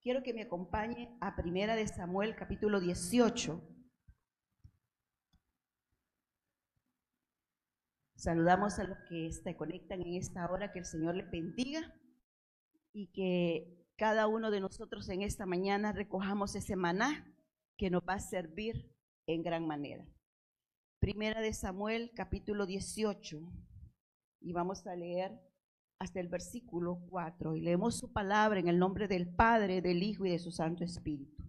Quiero que me acompañe a Primera de Samuel, capítulo 18. Saludamos a los que se conectan en esta hora, que el Señor les bendiga y que cada uno de nosotros en esta mañana recojamos ese maná que nos va a servir en gran manera. Primera de Samuel, capítulo 18, y vamos a leer hasta el versículo 4, y leemos su palabra en el nombre del Padre, del Hijo y de su Santo Espíritu.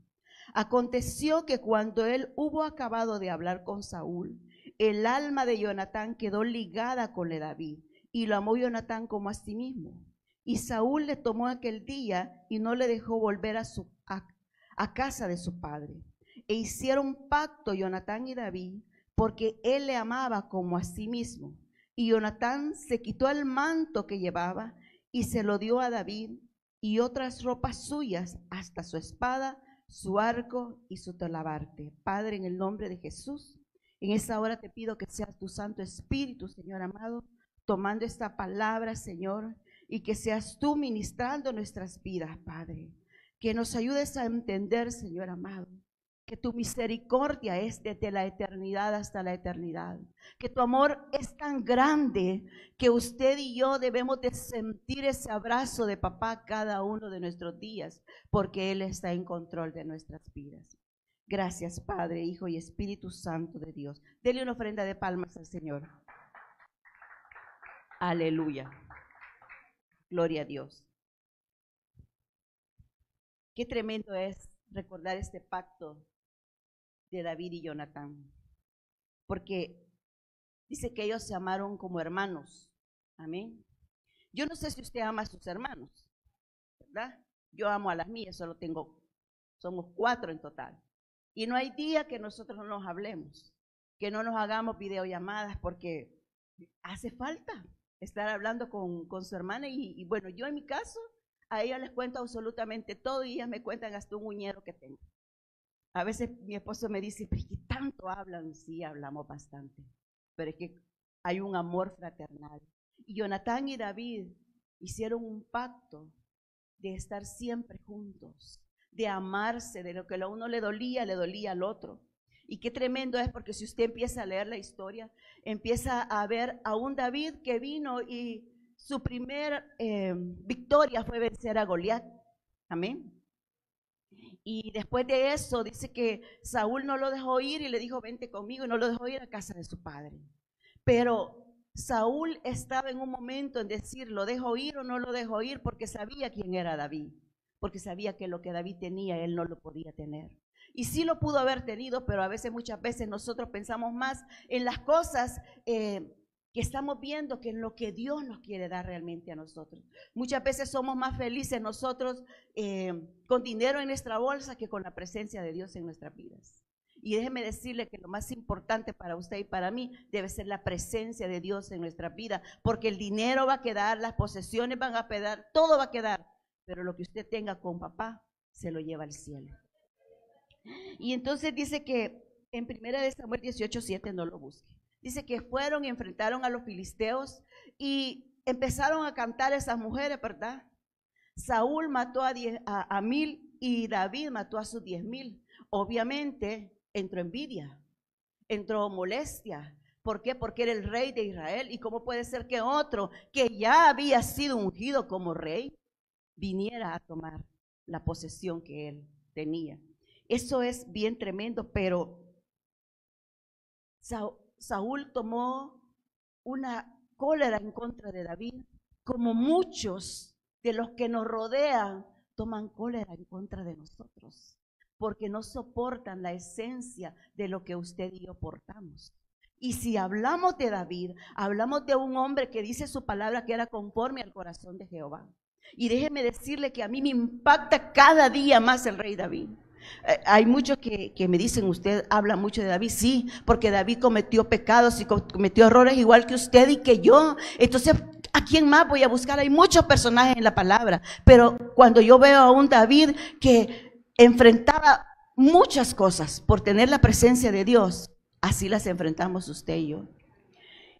Aconteció que cuando él hubo acabado de hablar con Saúl, el alma de Jonatán quedó ligada con David, y lo amó Jonatán como a sí mismo. Y Saúl le tomó aquel día y no le dejó volver a casa de su padre. E hicieron pacto Jonatán y David, porque él le amaba como a sí mismo. Y Jonatán se quitó el manto que llevaba y se lo dio a David y otras ropas suyas, hasta su espada, su arco y su talabarte. Padre, en el nombre de Jesús, en esta hora te pido que seas tu Santo Espíritu, Señor amado, tomando esta palabra, Señor, y que seas tú ministrando nuestras vidas, Padre. Que nos ayudes a entender, Señor amado, que tu misericordia es desde la eternidad hasta la eternidad, que tu amor es tan grande que usted y yo debemos de sentir ese abrazo de papá cada uno de nuestros días, porque Él está en control de nuestras vidas. Gracias, Padre, Hijo y Espíritu Santo de Dios. Dele una ofrenda de palmas al Señor. Aleluya. Gloria a Dios. Qué tremendo es recordar este pacto de David y Jonatán, porque dice que ellos se amaron como hermanos. Amén. Yo no sé si usted ama a sus hermanos, ¿verdad? Yo amo a las mías, somos 4 en total. Y no hay día que nosotros no nos hablemos, que no nos hagamos videollamadas, porque hace falta estar hablando con su hermana. Y bueno, yo en mi caso, a ella les cuento absolutamente todo y ellas me cuentan hasta un uñero que tengo. A veces mi esposo me dice, pero ¿qué tanto hablan? Sí, hablamos bastante, pero es que hay un amor fraternal. Y Jonatán y David hicieron un pacto de estar siempre juntos, de amarse, de lo que a uno le dolía al otro. Y qué tremendo es, porque si usted empieza a leer la historia, empieza a ver a un David que vino y su primer victoria fue vencer a Goliat. Amén. Y después de eso dice que Saúl no lo dejó ir y le dijo, vente conmigo, y no lo dejó ir a casa de su padre. Pero Saúl estaba en un momento en decir, ¿lo dejo ir o no lo dejo ir? Porque sabía quién era David, porque sabía que lo que David tenía, él no lo podía tener. Y sí lo pudo haber tenido, pero muchas veces nosotros pensamos más en las cosas que estamos viendo que en lo que Dios nos quiere dar realmente a nosotros. Muchas veces somos más felices nosotros con dinero en nuestra bolsa que con la presencia de Dios en nuestras vidas. Y déjeme decirle que lo más importante para usted y para mí debe ser la presencia de Dios en nuestras vidas, porque el dinero va a quedar, las posesiones van a quedar, todo va a quedar, pero lo que usted tenga con papá se lo lleva al cielo. Y entonces dice que en 1 Samuel 18:7, no lo busque, dice que fueron y enfrentaron a los filisteos y empezaron a cantar esas mujeres, ¿verdad? Saúl mató a 1000 y David mató a sus 10,000. Obviamente entró envidia, entró molestia. ¿Por qué? Porque era el rey de Israel. ¿Y cómo puede ser que otro que ya había sido ungido como rey viniera a tomar la posesión que él tenía? Eso es bien tremendo, pero Saúl tomó una cólera en contra de David, como muchos de los que nos rodean toman cólera en contra de nosotros, porque no soportan la esencia de lo que usted y yo portamos. Y si hablamos de David, hablamos de un hombre que dice su palabra que era conforme al corazón de Jehová. Y déjeme decirle que a mí me impacta cada día más el rey David. Hay muchos que me dicen, usted habla mucho de David. Sí, porque David cometió pecados y cometió errores igual que usted y que yo. Entonces, ¿a quién más voy a buscar? Hay muchos personajes en la palabra, pero cuando yo veo a un David que enfrentaba muchas cosas por tener la presencia de Dios, así las enfrentamos usted y yo.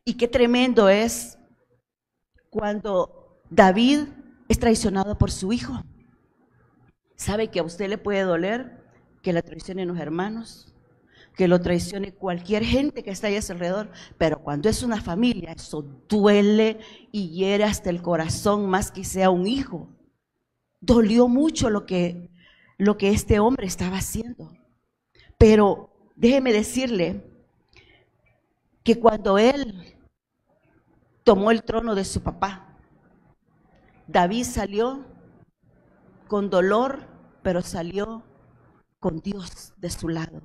Y qué tremendo es cuando David es traicionado por su hijo. ¿Sabe que a usted le puede doler que la traicionen los hermanos? Que lo traicione cualquier gente que está ahí a su alrededor, pero cuando es una familia, eso duele y hiere hasta el corazón más que sea un hijo. Dolió mucho lo que este hombre estaba haciendo. Pero déjeme decirle que cuando él tomó el trono de su papá, David salió con dolor, pero salió con Dios de su lado.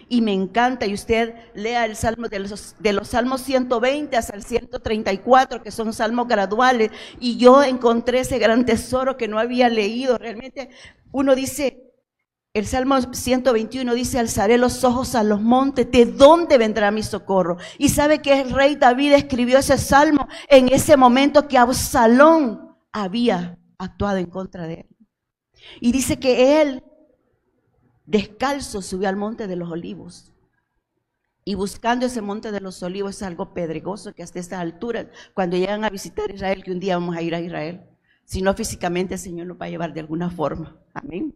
Y me encanta, y usted lea el salmo de los salmos 120 hasta el 134, que son salmos graduales, y yo encontré ese gran tesoro que no había leído. Realmente uno dice, el salmo 121 dice: alzaré los ojos a los montes, ¿de dónde vendrá mi socorro? Y sabe que el rey David escribió ese salmo en ese momento que Absalón había actuado en contra de él. Y dice que él, descalzo, subió al monte de los olivos. Y buscando ese monte de los olivos es algo pedregoso que hasta estas alturas, cuando llegan a visitar Israel, que un día vamos a ir a Israel, si no físicamente el Señor nos va a llevar de alguna forma. Amén.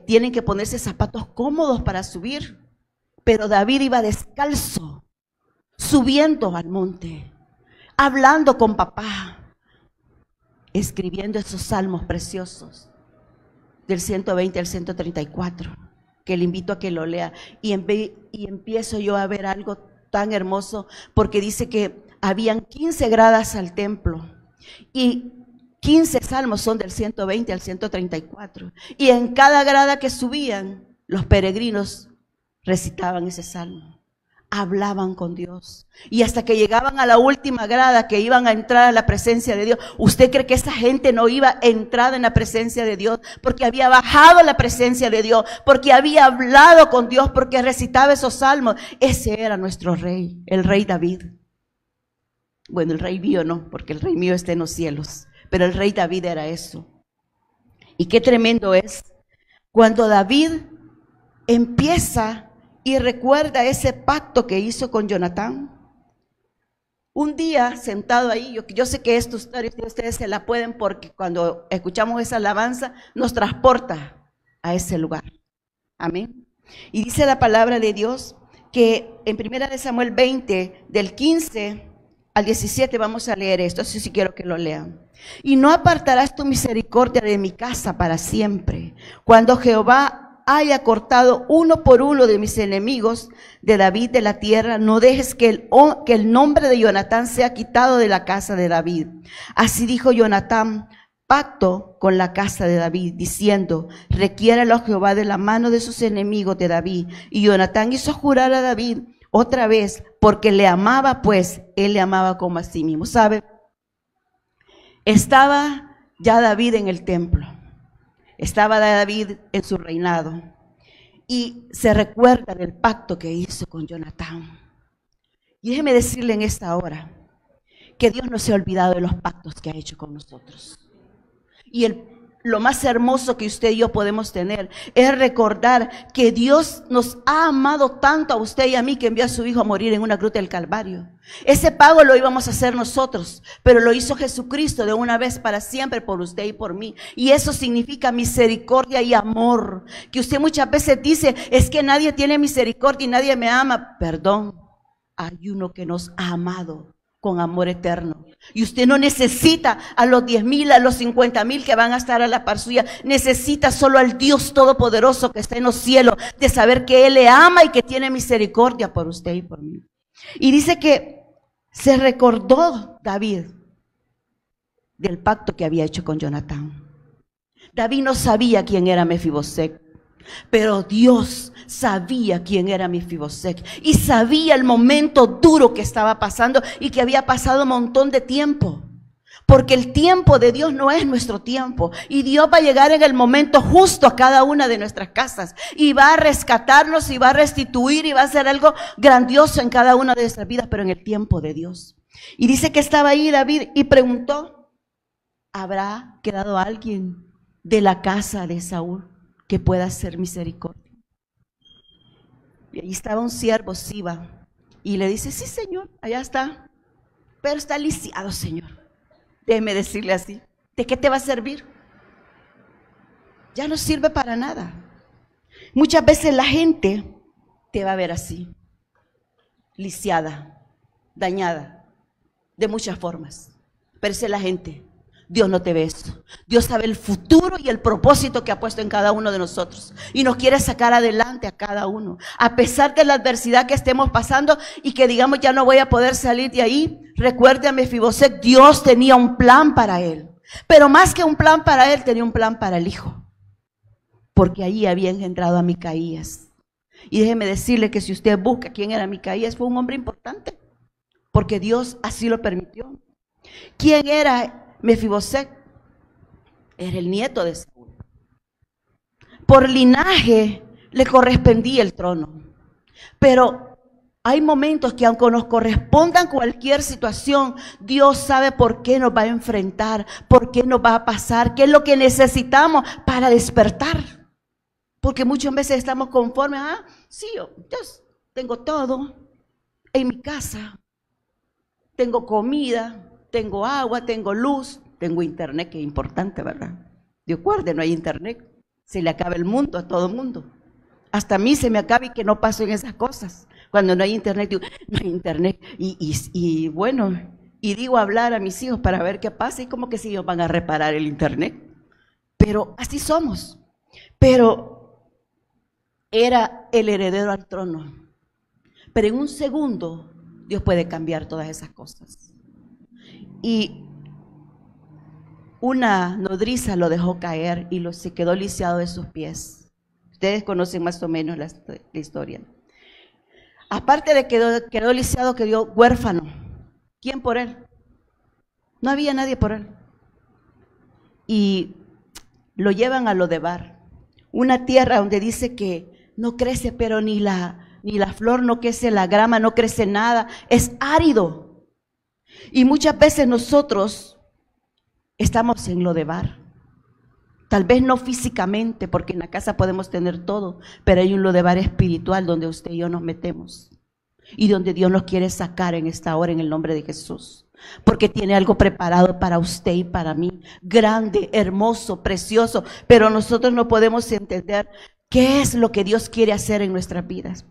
Tienen que ponerse zapatos cómodos para subir. Pero David iba descalzo, subiendo al monte, hablando con papá, escribiendo esos salmos preciosos. Del 120 al 134, que le invito a que lo lea. Y empiezo yo a ver algo tan hermoso, porque dice que habían 15 gradas al templo, y 15 salmos son del 120 al 134. Y en cada grada que subían, los peregrinos recitaban ese salmo. Hablaban con Dios, y hasta que llegaban a la última grada, que iban a entrar a la presencia de Dios. ¿Usted cree que esa gente no iba a entrar en la presencia de Dios? Porque había bajado la presencia de Dios, porque había hablado con Dios, porque recitaba esos salmos. Ese era nuestro rey, el rey David. Bueno, el rey mío no, porque el rey mío está en los cielos, pero el rey David era eso. Y qué tremendo es cuando David empieza y recuerda ese pacto que hizo con Jonatán. Un día sentado ahí, yo sé que esta historia ustedes se la pueden, porque cuando escuchamos esa alabanza nos transporta a ese lugar. Amén. Y dice la palabra de Dios que en 1 Samuel 20, del 15 al 17, vamos a leer esto, así sí quiero que lo lean. Y no apartarás tu misericordia de mi casa para siempre, cuando Jehová haya cortado uno por uno de mis enemigos de David de la tierra, no dejes que el nombre de Jonatán sea quitado de la casa de David. Así dijo Jonatán, pacto con la casa de David, diciendo: requiéralo Jehová de la mano de sus enemigos de David. Y Jonatán hizo jurar a David otra vez, porque le amaba, pues él le amaba como a sí mismo. ¿Sabe? Estaba ya David en el templo. Estaba David en su reinado, y se recuerda del pacto que hizo con Jonatán. Y déjeme decirle en esta hora que Dios no se ha olvidado de los pactos que ha hecho con nosotros. Y lo más hermoso que usted y yo podemos tener es recordar que Dios nos ha amado tanto a usted y a mí, que envió a su Hijo a morir en una cruz del Calvario. Ese pago lo íbamos a hacer nosotros, pero lo hizo Jesucristo de una vez para siempre por usted y por mí. Y eso significa misericordia y amor. Que usted muchas veces dice: es que nadie tiene misericordia y nadie me ama. Perdón, hay uno que nos ha amado con amor eterno. Y usted no necesita a los 10,000, a los 50,000 que van a estar a la par suya. Necesita solo al Dios Todopoderoso que está en los cielos, de saber que Él le ama y que tiene misericordia por usted y por mí. Y dice que se recordó David del pacto que había hecho con Jonatán. David no sabía quién era Mefiboset, pero Dios sabía quién era Mefiboset, y sabía el momento duro que estaba pasando, y que había pasado un montón de tiempo, porque el tiempo de Dios no es nuestro tiempo, y Dios va a llegar en el momento justo a cada una de nuestras casas, y va a rescatarnos, y va a restituir, y va a hacer algo grandioso en cada una de nuestras vidas, pero en el tiempo de Dios. Y dice que estaba ahí David y preguntó: ¿habrá quedado alguien de la casa de Saúl que pueda hacer misericordia? Y ahí estaba un siervo, Siba, y le dice: sí, Señor, allá está, pero está lisiado, Señor. Déjeme decirle así: ¿de qué te va a servir? ya no sirve para nada. Muchas veces la gente te va a ver así, lisiada, dañada, de muchas formas. Pero esa es la gente. Dios no te ve eso. Dios sabe el futuro y el propósito que ha puesto en cada uno de nosotros. Y nos quiere sacar adelante a cada uno. A pesar de la adversidad que estemos pasando y que digamos ya no voy a poder salir de ahí. Recuerde a Mefiboset, Dios tenía un plan para él. Pero más que un plan para él, tenía un plan para el hijo. Porque ahí había engendrado a Micaías. Y déjeme decirle que si usted busca quién era Micaías, fue un hombre importante. Porque Dios así lo permitió. ¿Quién era Mefiboset? Era el nieto de Saúl. Por linaje le correspondía el trono. Pero hay momentos que aunque nos correspondan cualquier situación, Dios sabe por qué nos va a enfrentar, por qué nos va a pasar, qué es lo que necesitamos para despertar. Porque muchas veces estamos conformes, sí, yo tengo todo en mi casa, tengo comida, tengo agua, tengo luz, tengo internet, que es importante, ¿verdad? Dios guarde, no hay internet, se le acaba el mundo a todo el mundo. Hasta a mí se me acaba y que no paso en esas cosas. Cuando no hay internet, digo, no hay internet. Y bueno, y digo hablar a mis hijos para ver qué pasa y como que si ellos van a reparar el internet. Pero así somos. Pero era el heredero al trono. Pero en un segundo Dios puede cambiar todas esas cosas. Y una nodriza lo dejó caer y se quedó lisiado de sus pies. Ustedes conocen más o menos la historia. Aparte de que quedó lisiado, quedó huérfano. ¿Quién por él? No había nadie por él. Y lo llevan a Lodebar, una tierra donde dice que no crece, pero ni la flor no crece, la grama no crece nada, es árido. Y muchas veces nosotros estamos en Lodebar. Tal vez no físicamente, porque en la casa podemos tener todo, pero hay un Lodebar espiritual donde usted y yo nos metemos. Y donde Dios nos quiere sacar en esta hora en el nombre de Jesús. Porque tiene algo preparado para usted y para mí. Grande, hermoso, precioso. Pero nosotros no podemos entender qué es lo que Dios quiere hacer en nuestras vidas.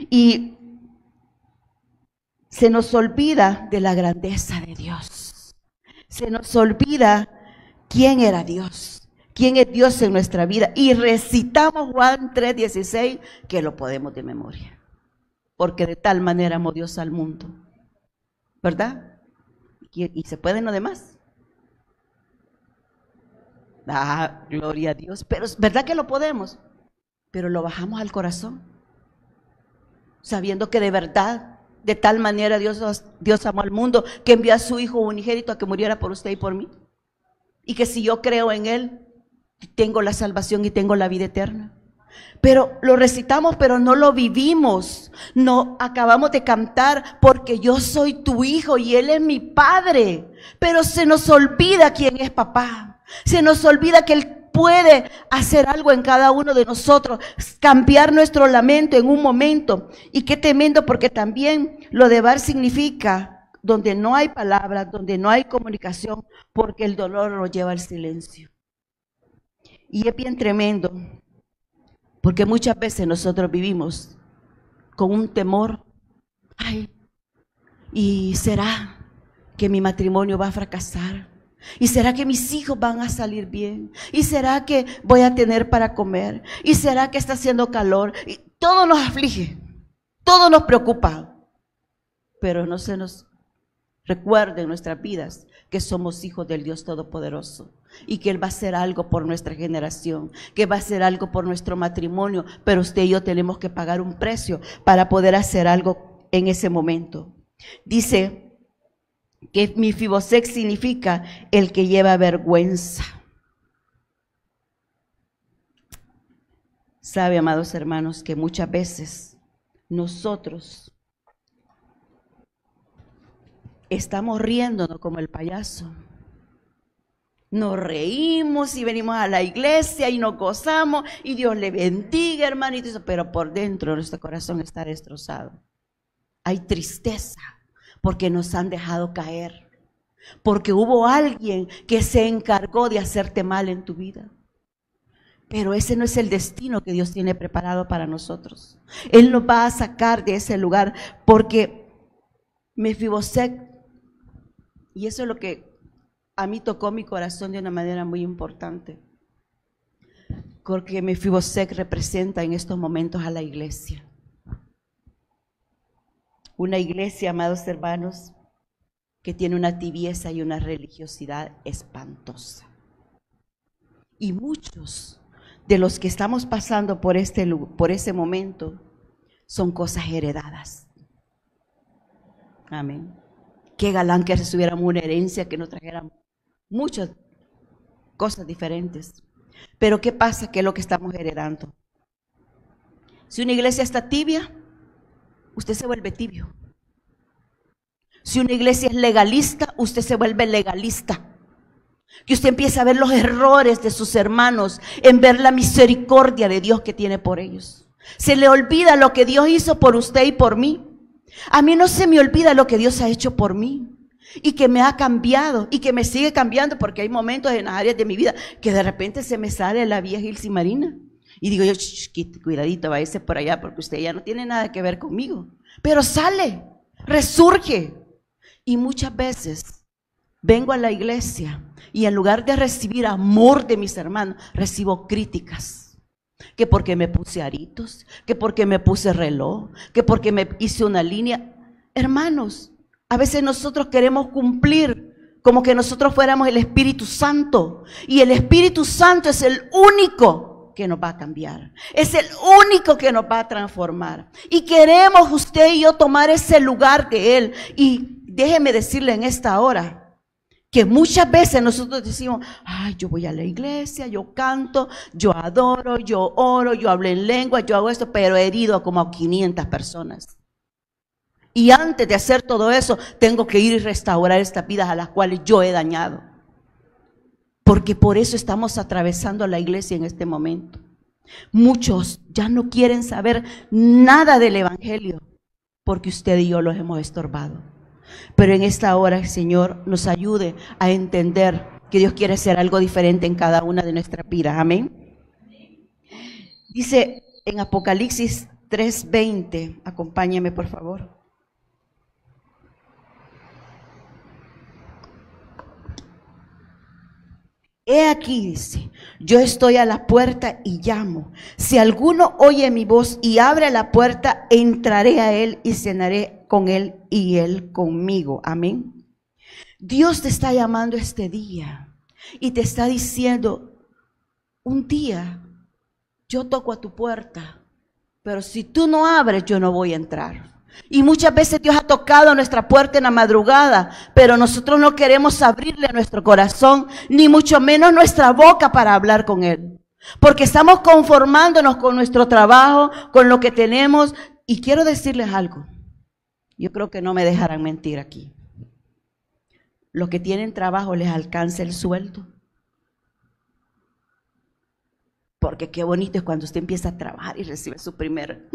Y se nos olvida de la grandeza de Dios. Se nos olvida quién era Dios. ¿Quién es Dios en nuestra vida? Y recitamos Juan 3:16, que lo podemos de memoria. Porque de tal manera amó Dios al mundo. ¿Verdad? ¿Y se pueden lo demás? Gloria a Dios. Pero es verdad que lo podemos. Pero lo bajamos al corazón. Sabiendo que de verdad, de tal manera Dios amó al mundo, que envió a su Hijo unigénito a que muriera por usted y por mí. Y que si yo creo en Él, tengo la salvación y tengo la vida eterna. Pero lo recitamos, pero no lo vivimos. No acabamos de cantar porque yo soy tu hijo y Él es mi padre. Pero se nos olvida quién es papá. Se nos olvida que Él puede hacer algo en cada uno de nosotros, cambiar nuestro lamento en un momento. Y qué tremendo, porque también Lodebar significa donde no hay palabras, donde no hay comunicación, porque el dolor nos lleva al silencio. Y es bien tremendo, porque muchas veces nosotros vivimos con un temor. ¿Y será que mi matrimonio va a fracasar? ¿Y será que mis hijos van a salir bien? ¿Y será que voy a tener para comer? ¿Y será que está haciendo calor? Y todo nos aflige, todo nos preocupa. Pero no se nos recuerda en nuestras vidas que somos hijos del Dios Todopoderoso y que Él va a hacer algo por nuestra generación, que va a hacer algo por nuestro matrimonio, pero usted y yo tenemos que pagar un precio para poder hacer algo en ese momento. Dice que Mefiboset significa el que lleva vergüenza. Sabe, amados hermanos, que muchas veces nosotros estamos riéndonos como el payaso. Nos reímos y venimos a la iglesia y nos gozamos y Dios le bendiga, hermanitos, pero por dentro nuestro corazón está destrozado. Hay tristeza porque nos han dejado caer, porque hubo alguien que se encargó de hacerte mal en tu vida. Pero ese no es el destino que Dios tiene preparado para nosotros. Él nos va a sacar de ese lugar porque Mefiboset, y eso es lo que a mí tocó mi corazón de una manera muy importante, porque Mefiboset representa en estos momentos a la iglesia. Una iglesia, amados hermanos, que tiene una tibieza y una religiosidad espantosa. Y muchos de los que estamos pasando por ese momento son cosas heredadas. Amén. Qué galán que recibiéramos una herencia que nos trajera muchas cosas diferentes. Pero ¿qué pasa? ¿Qué es lo que estamos heredando? Si una iglesia está tibia, usted se vuelve tibio. Si una iglesia es legalista, usted se vuelve legalista. Que usted empieza a ver los errores de sus hermanos, en ver la misericordia de Dios que tiene por ellos. Se le olvida lo que Dios hizo por usted y por mí. A mí no se me olvida lo que Dios ha hecho por mí y que me ha cambiado y que me sigue cambiando, porque hay momentos en áreas de mi vida que de repente se me sale la vieja Ilsimarina y digo yo, cuidadito, váyase por allá porque usted ya no tiene nada que ver conmigo. Pero sale, resurge. Y muchas veces vengo a la iglesia y en lugar de recibir amor de mis hermanos, recibo críticas. Que porque me puse aritos, que porque me puse reloj, que porque me hice una línea. Hermanos, a veces nosotros queremos cumplir como que nosotros fuéramos el Espíritu Santo. Y el Espíritu Santo es el único que nos va a cambiar. Es el único que nos va a transformar. Y queremos usted y yo tomar ese lugar de Él. Y déjeme decirle en esta hora que muchas veces nosotros decimos, ay, yo voy a la iglesia, yo canto, yo adoro, yo oro, yo hablo en lengua, yo hago esto, pero he herido a como a 500 personas. Y antes de hacer todo eso, tengo que ir y restaurar estas vidas a las cuales yo he dañado. Porque por eso estamos atravesando la iglesia en este momento. Muchos ya no quieren saber nada del evangelio, porque usted y yo los hemos estorbado. Pero en esta hora el Señor nos ayude a entender que Dios quiere hacer algo diferente en cada una de nuestras vidas. Amén. Dice en Apocalipsis 3:20, acompáñame por favor. He aquí, dice, yo estoy a la puerta y llamo. Si alguno oye mi voz y abre la puerta, entraré a él y cenaré con él y él conmigo. Amén. Dios te está llamando este día y te está diciendo, un día yo toco a tu puerta, pero si tú no abres, yo no voy a entrar. Y muchas veces Dios ha tocado nuestra puerta en la madrugada, pero nosotros no queremos abrirle a nuestro corazón, ni mucho menos nuestra boca para hablar con Él. Porque estamos conformándonos con nuestro trabajo, con lo que tenemos. Y quiero decirles algo, yo creo que no me dejarán mentir aquí. Los que tienen trabajo les alcanza el sueldo. Porque qué bonito es cuando usted empieza a trabajar y recibe su primer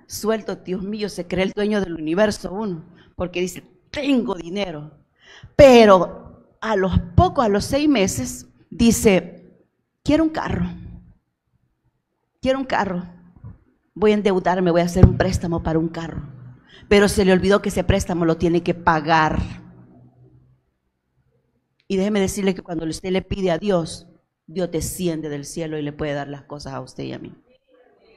sueldo. Dios mío, se cree el dueño del universo uno, porque dice, tengo dinero. Pero a los 6 meses, dice, quiero un carro. Quiero un carro. Voy a endeudarme, voy a hacer un préstamo para un carro. Pero se le olvidó que ese préstamo lo tiene que pagar. Y déjeme decirle que cuando usted le pide a Dios, Dios desciende del cielo y le puede dar las cosas a usted y a mí,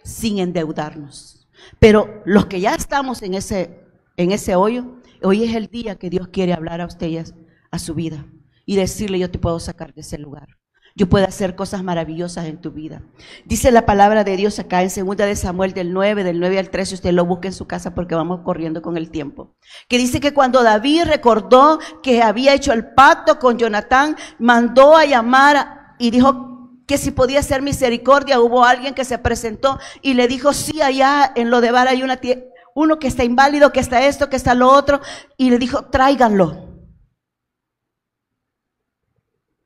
sin endeudarnos. Pero los que ya estamos en ese hoyo, hoy es el día que Dios quiere hablar a usted y a su vida y decirle, yo te puedo sacar de ese lugar. Yo puedo hacer cosas maravillosas en tu vida. Dice la palabra de Dios acá en 2 de Samuel del 9 al 13, usted lo busca en su casa porque vamos corriendo con el tiempo. Que dice que cuando David recordó que había hecho el pacto con Jonatán, mandó a llamar y dijo que si podía hacer misericordia. Hubo alguien que se presentó y le dijo, sí, allá en Lodebar hay uno que está inválido, que está esto, que está lo otro. Y le dijo, tráiganlo.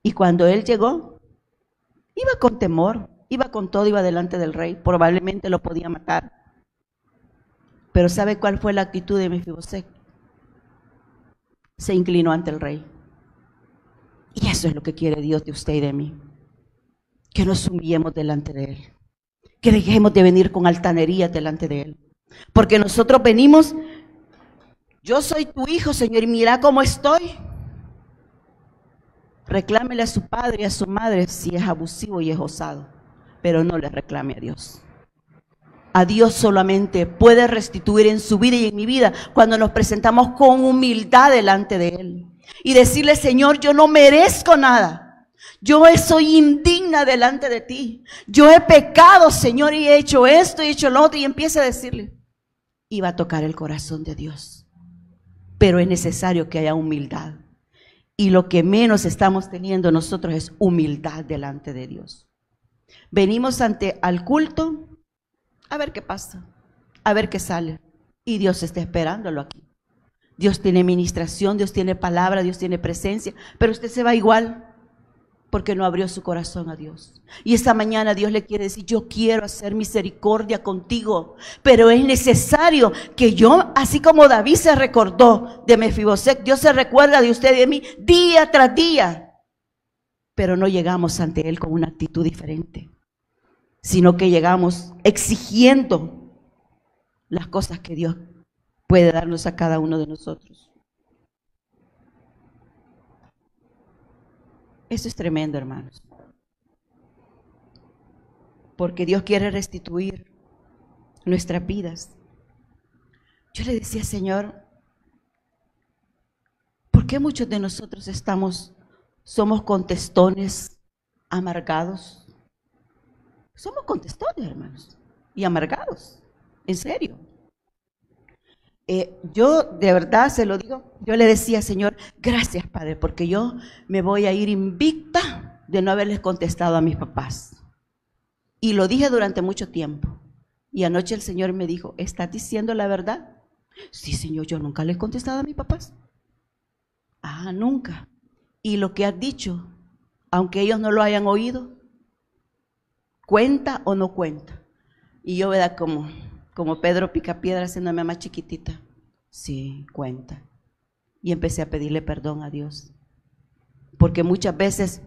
Y cuando él llegó, iba con temor, iba con todo, iba delante del rey. Probablemente lo podía matar. Pero ¿sabe cuál fue la actitud de Mefiboset? Se inclinó ante el rey. Y eso es lo que quiere Dios de usted y de mí. que nos humillemos delante de Él, que dejemos de venir con altanerías delante de Él, porque nosotros venimos, yo soy tu hijo, Señor, y mira cómo estoy. Reclámele a su padre y a su madre si es abusivo y es osado, pero no le reclame a Dios. A Dios solamente puede restituir en su vida y en mi vida cuando nos presentamos con humildad delante de Él y decirle: Señor, yo no merezco nada, yo soy indigna delante de ti, yo he pecado, Señor, y he hecho esto y he hecho lo otro, y empieza a decirle, y va a tocar el corazón de Dios. Pero es necesario que haya humildad, y lo que menos estamos teniendo nosotros es humildad delante de Dios. Venimos al culto a ver qué pasa, a ver qué sale, y Dios está esperándolo aquí. Dios tiene ministración, Dios tiene palabra, Dios tiene presencia, pero usted se va igual porque no abrió su corazón a Dios. Y esta mañana Dios le quiere decir: yo quiero hacer misericordia contigo, pero es necesario que yo, así como David se recordó de Mefiboset, Dios se recuerda de usted y de mí día tras día, pero no llegamos ante Él con una actitud diferente, sino que llegamos exigiendo las cosas que Dios puede darnos a cada uno de nosotros. Eso es tremendo, hermanos, porque Dios quiere restituir nuestras vidas. Yo le decía: Señor, ¿por qué muchos de nosotros somos contestones, amargados? Somos contestones, hermanos, y amargados, en serio. Yo de verdad se lo digo, yo le decía: Señor, gracias, Padre, porque yo me voy a ir invicta de no haberles contestado a mis papás. Y lo dije durante mucho tiempo. Y anoche el Señor me dijo: ¿estás diciendo la verdad? Sí, Señor, yo nunca les he contestado a mis papás. Ah, nunca. Y lo que has dicho, aunque ellos no lo hayan oído, ¿cuenta o no cuenta? Y yo, ¿verdad? Como Pedro Picapiedra haciéndome más chiquitita. Sí, cuenta. Y empecé a pedirle perdón a Dios. Porque muchas veces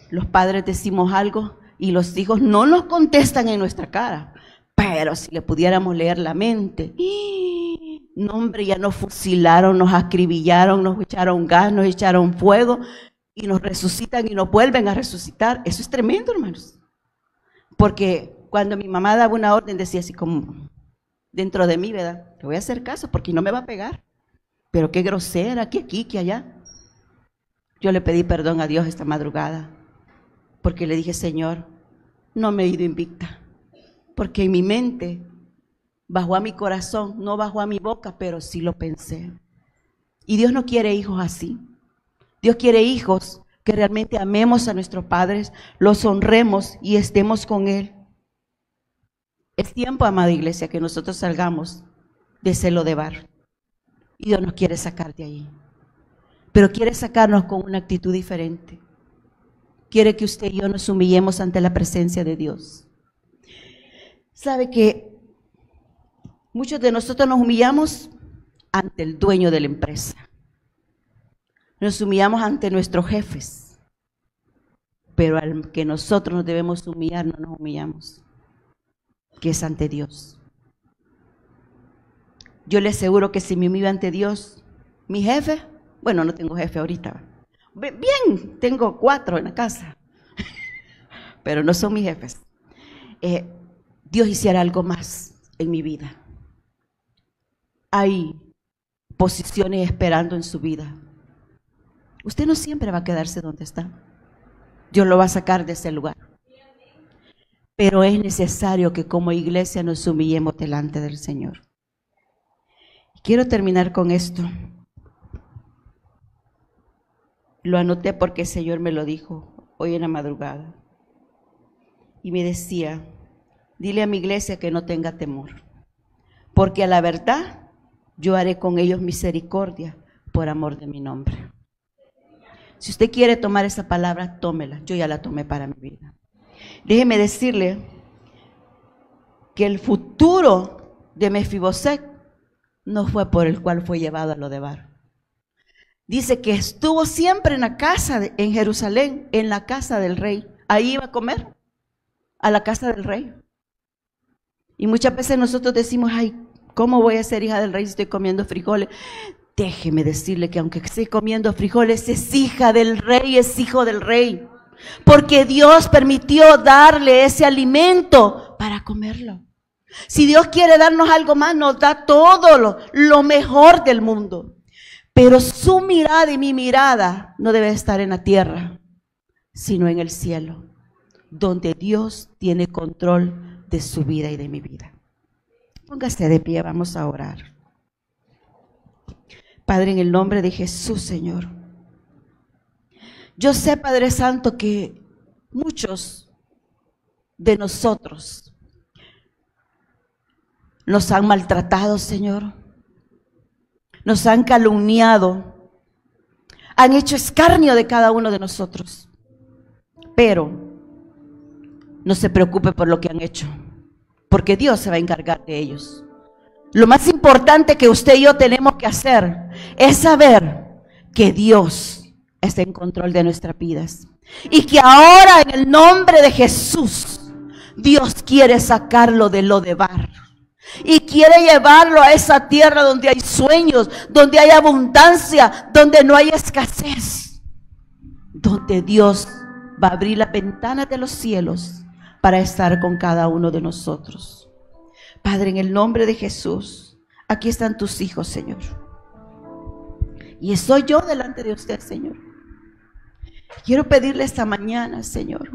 los padres decimos algo y los hijos no nos contestan en nuestra cara. Pero si le pudiéramos leer la mente, no, hombre, ya nos fusilaron, nos acribillaron, nos echaron gas, nos echaron fuego y nos resucitan y nos vuelven a resucitar. Eso es tremendo, hermanos. Porque cuando mi mamá daba una orden, decía así como dentro de mí, ¿verdad? Le voy a hacer caso porque no me va a pegar. Pero qué grosera, que aquí, que allá. Yo le pedí perdón a Dios esta madrugada, porque le dije: Señor, no me he ido invicta, porque en mi mente bajó a mi corazón, no bajó a mi boca, pero sí lo pensé. Y Dios no quiere hijos así. Dios quiere hijos que realmente amemos a nuestros padres, los honremos y estemos con Él. Es tiempo, amada iglesia, que nosotros salgamos de ese Lodebar. Y Dios nos quiere sacar de ahí. Pero quiere sacarnos con una actitud diferente. Quiere que usted y yo nos humillemos ante la presencia de Dios. ¿Sabe que muchos de nosotros nos humillamos ante el dueño de la empresa? Nos humillamos ante nuestros jefes. Pero al que nosotros nos debemos humillar, no nos humillamos, que es ante Dios. Yo le aseguro que si me humillo ante Dios, mi jefe, bueno, no tengo jefe ahorita, bien, tengo 4 en la casa, pero no son mis jefes. Dios hiciera algo más en mi vida. Hay posiciones esperando en su vida. Usted no siempre va a quedarse donde está. Dios lo va a sacar de ese lugar. Pero es necesario que como iglesia nos humillemos delante del Señor. Quiero terminar con esto. Lo anoté porque el Señor me lo dijo hoy en la madrugada. Y me decía: dile a mi iglesia que no tenga temor, porque a la verdad yo haré con ellos misericordia por amor de mi nombre. Si usted quiere tomar esa palabra, tómela. Yo ya la tomé para mi vida. Déjeme decirle que el futuro de Mefiboset no fue por el cual fue llevado a Lodebar. Dice que estuvo siempre en la casa, en Jerusalén, en la casa del rey, ahí iba a comer, a la casa del rey. Y muchas veces nosotros decimos, ay, ¿cómo voy a ser hija del rey si estoy comiendo frijoles? Déjeme decirle que aunque esté comiendo frijoles, es hija del rey, es hijo del rey. Porque Dios permitió darle ese alimento para comerlo. Si Dios quiere darnos algo más, nos da todo lo mejor del mundo. Pero su mirada y mi mirada no debe estar en la tierra, sino en el cielo, donde Dios tiene control de su vida y de mi vida. Póngase de pie, vamos a orar. Padre, en el nombre de Jesús, Señor. Yo sé, Padre Santo, que muchos de nosotros nos han maltratado, Señor. Nos han calumniado. Han hecho escarnio de cada uno de nosotros. Pero no se preocupe por lo que han hecho, porque Dios se va a encargar de ellos. Lo más importante que usted y yo tenemos que hacer es saber que Dios está en control de nuestras vidas. Y que ahora en el nombre de Jesús, Dios quiere sacarlo de Lodebar. Y quiere llevarlo a esa tierra donde hay sueños, donde hay abundancia, donde no hay escasez. Donde Dios va a abrir las ventanas de los cielos para estar con cada uno de nosotros. Padre, en el nombre de Jesús, aquí están tus hijos, Señor. Y estoy yo delante de usted, Señor. Quiero pedirle esta mañana, Señor,